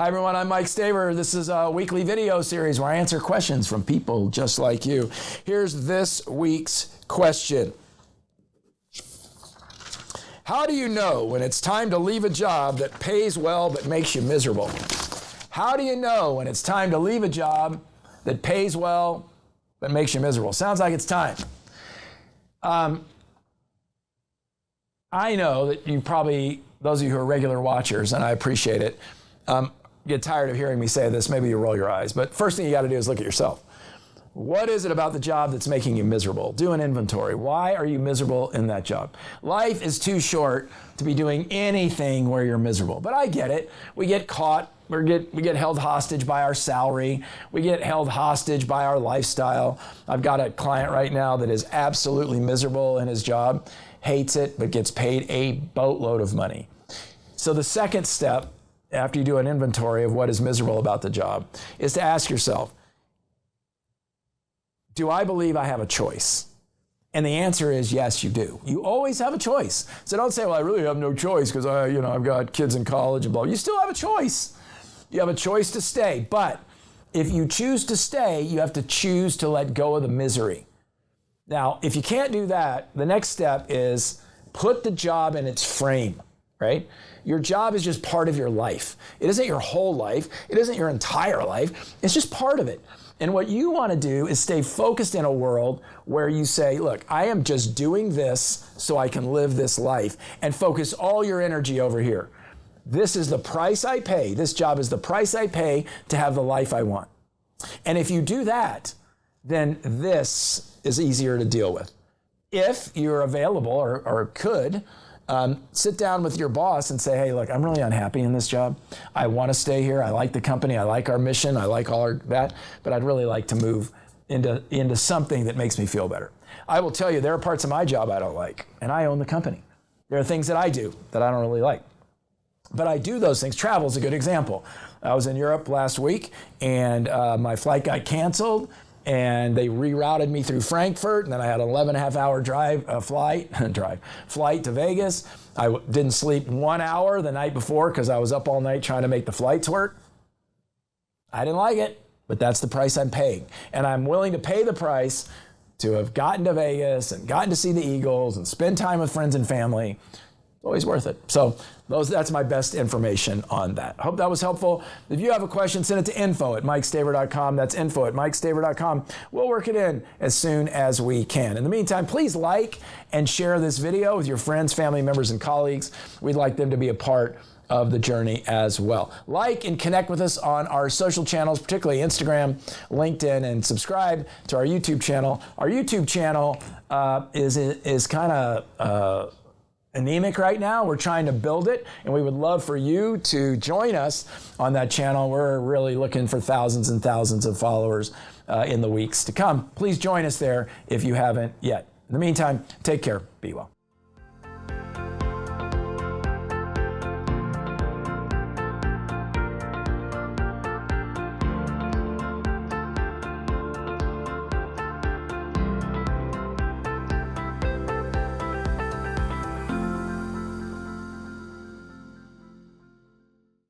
Hi everyone, I'm Mike Staver. This is a weekly video series where I answer questions from people just like you. Here's this week's question. How do you know when it's time to leave a job that pays well but makes you miserable? How do you know when it's time to leave a job that pays well but makes you miserable? Sounds like it's time. I know that you probably, those of you who are regular watchers, and I appreciate it, get tired of hearing me say this. Maybe you roll your eyes. But first thing you got to do is look at yourself. What is it about the job that's making you miserable? Do an inventory. Why are you miserable in that job? Life is too short to be doing anything where you're miserable. But I get it. We get caught. We get held hostage by our salary. We get held hostage by our lifestyle. I've got a client right now that is absolutely miserable in his job, hates it, but gets paid a boatload of money. So the second step, after you do an inventory of what is miserable about the job, is to ask yourself, do I believe I have a choice? And the answer is yes, you do. You always have a choice. So don't say, well, I really have no choice because I've got kids in college and blah. You still have a choice. You have a choice to stay. But if you choose to stay, you have to choose to let go of the misery. Now, if you can't do that, the next step is put the job in its frame, right? Your job is just part of your life. It isn't your whole life. It isn't your entire life. It's just part of it. And what you want to do is stay focused in a world where you say, look, I am just doing this so I can live this life, and focus all your energy over here. This is the price I pay. This job is the price I pay to have the life I want. And if you do that, then this is easier to deal with. If you're available or could, sit down with your boss and say, hey, look, I'm really unhappy in this job. I want to stay here. I like the company. I like our mission. I like all that, but I'd really like to move into something that makes me feel better. I will tell you, there are parts of my job I don't like, and I own the company. There are things that I do that I don't really like, but I do those things. Travel is a good example. I was in Europe last week, and my flight got canceled, and they rerouted me through Frankfurt, and then I had an 11.5-hour flight to Vegas. I didn't sleep 1 hour the night before because I was up all night trying to make the flights work. I didn't like it, but that's the price I'm paying. And I'm willing to pay the price to have gotten to Vegas and gotten to see the Eagles and spend time with friends and family. It's always worth it. So that's my best information on that. I hope that was helpful. If you have a question, send it to info@mikestaver.com. That's info@mikestaver.com. We'll work it in as soon as we can. In the meantime, please like and share this video with your friends, family members, and colleagues. We'd like them to be a part of the journey as well. Like and connect with us on our social channels, particularly Instagram, LinkedIn, and subscribe to our YouTube channel. Our YouTube channel is kind of anemic right now. We're trying to build it, and we would love for you to join us on that channel. We're really looking for thousands and thousands of followers in the weeks to come. Please join us there if you haven't yet. In the meantime, take care. Be well.